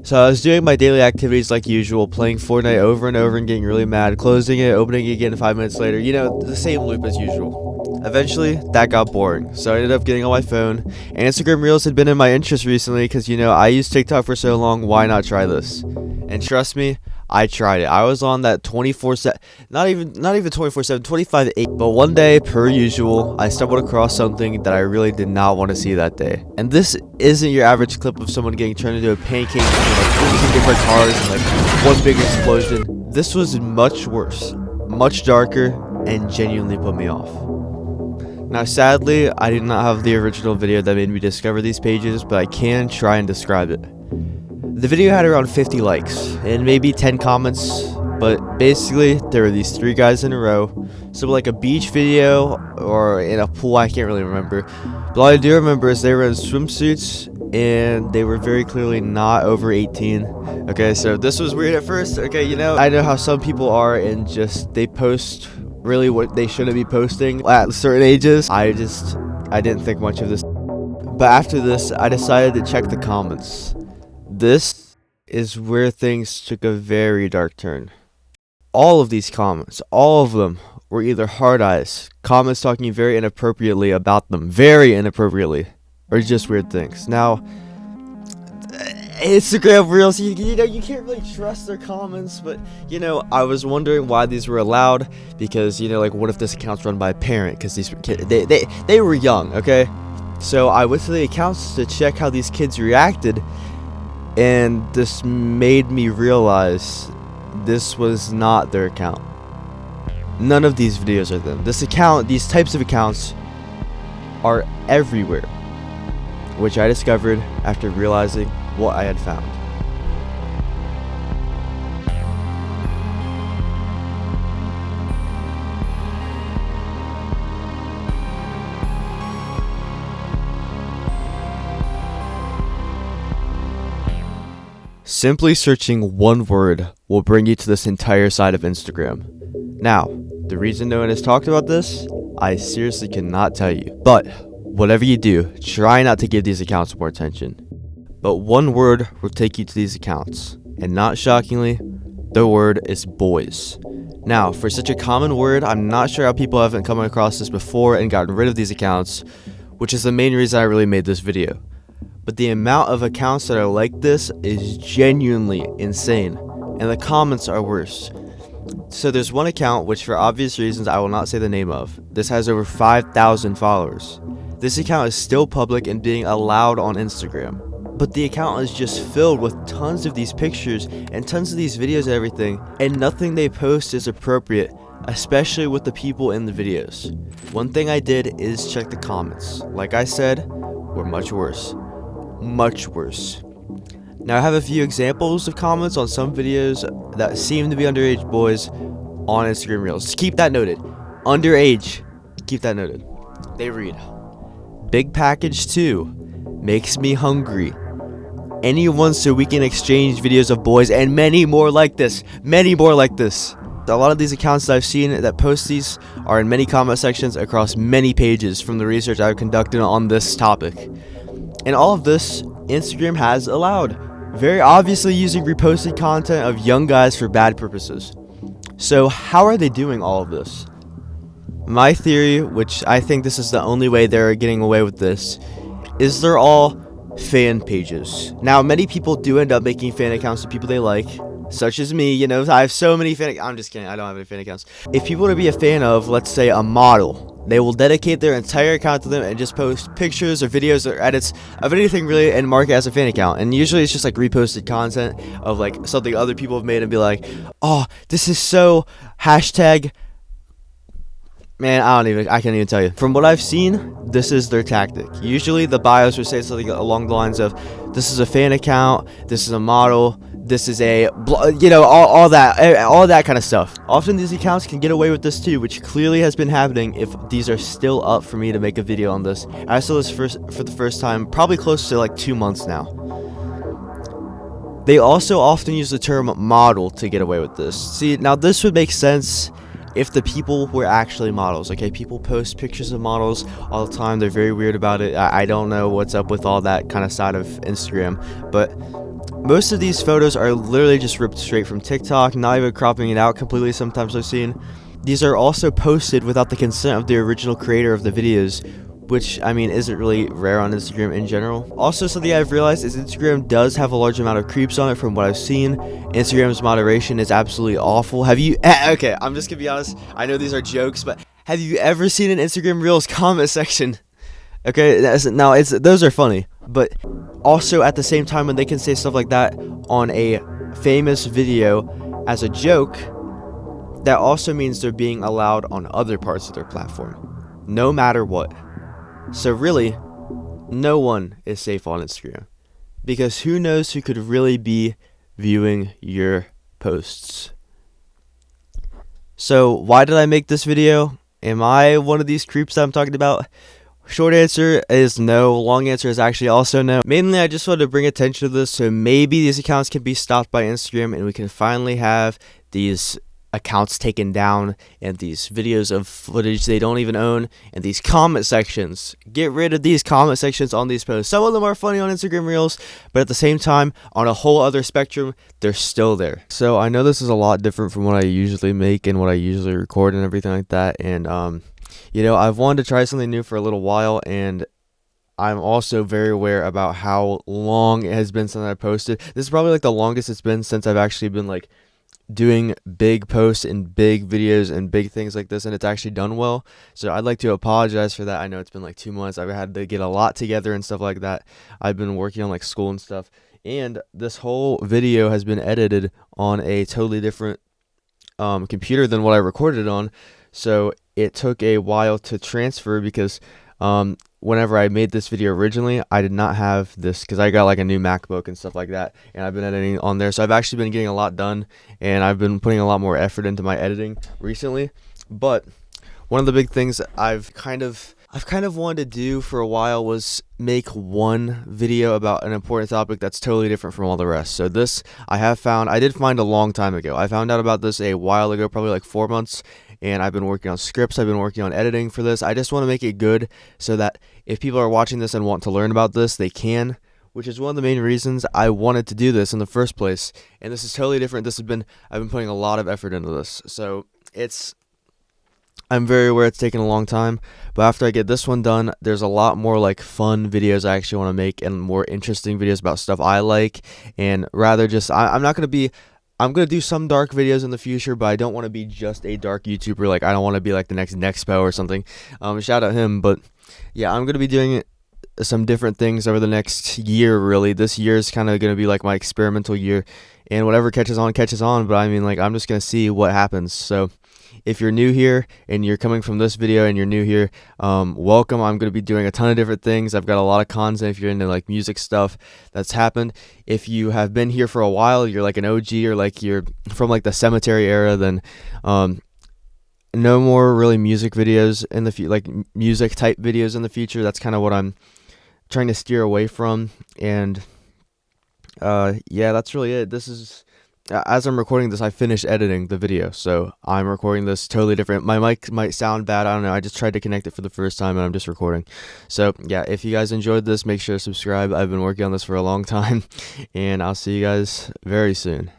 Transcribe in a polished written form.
So I was doing my daily activities like usual, playing Fortnite over and over and getting really mad, closing it, opening it again 5 minutes later, you know, the same loop as usual. Eventually, that got boring, so I ended up getting on my phone. Instagram Reels had been in my interest recently because, you know, I used TikTok for so long, why not try this? And trust me, I tried it. I was on that 24/7, not even 24/7, 25/8. But one day, per usual, I stumbled across something that I really did not want to see that day. And this isn't your average clip of someone getting turned into a pancake and like 20 different cars and like one big explosion. This was much worse, much darker, and genuinely put me off. Now, sadly, I did not have the original video that made me discover these pages, but I can try and describe it. The video had around 50 likes and maybe 10 comments, but basically there were these 3 guys in a row. So like a beach video or in a pool, I can't really remember. But all I do remember is they were in swimsuits and they were very clearly not over 18. Okay, so this was weird at first. Okay, you know, I know how some people are and just they post really what they shouldn't be posting at certain ages. I didn't think much of this. But after this, I decided to check the comments. This is where things took a very dark turn. All of these comments, all of them, were either hard eyes, comments talking very inappropriately about them, very inappropriately, or just weird things. Now, Instagram Reels, you know, you can't really trust their comments, but, you know, I was wondering why these were allowed, because, you know, like, what if this account's run by a parent, because these kids, they were young, okay? So I went to the accounts to check how these kids reacted, and this made me realize this was not their account. None of these videos are them. This account, these types of accounts are everywhere, which I discovered after realizing what I had found. Simply searching one word will bring you to this entire side of Instagram. Now, the reason no one has talked about this, I seriously cannot tell you. But whatever you do, try not to give these accounts more attention. But one word will take you to these accounts, and not shockingly, the word is boys. Now, for such a common word, I'm not sure how people haven't come across this before and gotten rid of these accounts, which is the main reason I really made this video. But the amount of accounts that are like this is genuinely insane, and the comments are worse. So there's one account, which for obvious reasons I will not say the name of. This has over 5,000 followers. This account is still public and being allowed on Instagram. But the account is just filled with tons of these pictures and tons of these videos and everything, and nothing they post is appropriate, especially with the people in the videos. One thing I did is check the comments. Like I said, were much worse. Much worse. Now I have a few examples of comments on some videos that seem to be underage boys on Instagram Reels. Keep that noted. Underage. Keep that noted. They read, "Big package 2. Makes me hungry. Anyone so we can exchange videos of boys," and many more like this. Many more like this. A lot of these accounts that I've seen that post these are in many comment sections across many pages from the research I've conducted on this topic. And all of this, Instagram has allowed, very obviously using reposted content of young guys for bad purposes. So how are they doing all of this? My theory, which I think this is the only way they're getting away with this, is they're all fan pages. Now, many people do end up making fan accounts of people they like, such as me. You know, I have so many I'm just kidding, I don't have any fan accounts. If people want to be a fan of, let's say, a model, they will dedicate their entire account to them and just post pictures or videos or edits of anything really and mark it as a fan account. And usually it's just like reposted content of like something other people have made and be like, "Oh, this is so hashtag." Man, I can't even tell you. From what I've seen, this is their tactic. Usually the bios will say something along the lines of, "This is a fan account, this is a model, this is a," you know, all that kind of stuff. Often these accounts can get away with this too, which clearly has been happening if these are still up for me to make a video on this. I saw this for the first time, probably close to like 2 months now. They also often use the term model to get away with this. See, now this would make sense if the people were actually models. Okay, people post pictures of models all the time. They're very weird about it. I don't know what's up with all that kind of side of Instagram, but most of these photos are literally just ripped straight from TikTok, not even cropping it out completely. Sometimes I've seen these are also posted without the consent of the original creator of the videos, which, I mean, isn't really rare on Instagram in general. Also, something I've realized is Instagram does have a large amount of creeps on it from what I've seen. Instagram's moderation is absolutely awful. Have you... Okay, I'm just gonna be honest. I know these are jokes, but have you ever seen an Instagram Reels comment section? Okay, those are funny, but also at the same time when they can say stuff like that on a famous video as a joke, that also means they're being allowed on other parts of their platform, no matter what. So really, no one is safe on Instagram, because who knows who could really be viewing your posts. So why did I make this video? Am I one of these creeps that I'm talking about? Short answer is no. Long answer is actually also no. Mainly, I just wanted to bring attention to this so maybe these accounts can be stopped by Instagram and we can finally have these accounts taken down and these videos of footage they don't even own and these comment sections. Get rid of these comment sections on these posts. Some of them are funny on Instagram Reels, but at the same time, on a whole other spectrum, they're still there. So I know this is a lot different from what I usually make and what I usually record and everything like that, and you know, I've wanted to try something new for a little while, and I'm also very aware about how long it has been since I posted. This is probably like the longest it's been since I've actually been like doing big posts and big videos and big things like this, and it's actually done well. So I'd like to apologize for that. I know it's been like 2 months. I've had to get a lot together and stuff like that. I've been working on like school and stuff, and this whole video has been edited on a totally different computer than what I recorded it on. So it took a while to transfer because whenever I made this video originally, I did not have this because I got like a new MacBook and stuff like that, and I've been editing on there. So I've actually been getting a lot done, and I've been putting a lot more effort into my editing recently. But one of the big things I've kind of wanted to do for a while was make one video about an important topic that's totally different from all the rest. So this I did find a long time ago. I found out about this a while ago, probably like 4 months, and I've been working on scripts. I've been working on editing for this. I just want to make it good so that if people are watching this and want to learn about this, they can, which is one of the main reasons I wanted to do this in the first place. And this is totally different. I've been putting a lot of effort into this. So I'm very aware it's taken a long time, but after I get this one done, there's a lot more like fun videos I actually want to make and more interesting videos about stuff I like, and rather just, I'm going to do some dark videos in the future, but I don't want to be just a dark YouTuber. Like, I don't want to be like the next Nexpo or something. Shout out him, but yeah, I'm going to be doing some different things over the next year, really. This year is kind of going to be like my experimental year, and whatever catches on, but I mean, like, I'm just going to see what happens. So if you're new here and you're coming from this video and you're new here, welcome. I'm going to be doing a ton of different things. I've got a lot of content if you're into like music stuff that's happened. If you have been here for a while, you're like an OG or like you're from like the cemetery era, then no more really music videos in the like music type videos in the future. That's kind of what I'm trying to steer away from. And yeah, that's really it. This is, as I'm recording this, I finished editing the video, so I'm recording this totally different. My mic might sound bad, I don't know. I just tried to connect it for the first time, and I'm just recording. So yeah, if you guys enjoyed this, make sure to subscribe. I've been working on this for a long time, and I'll see you guys very soon.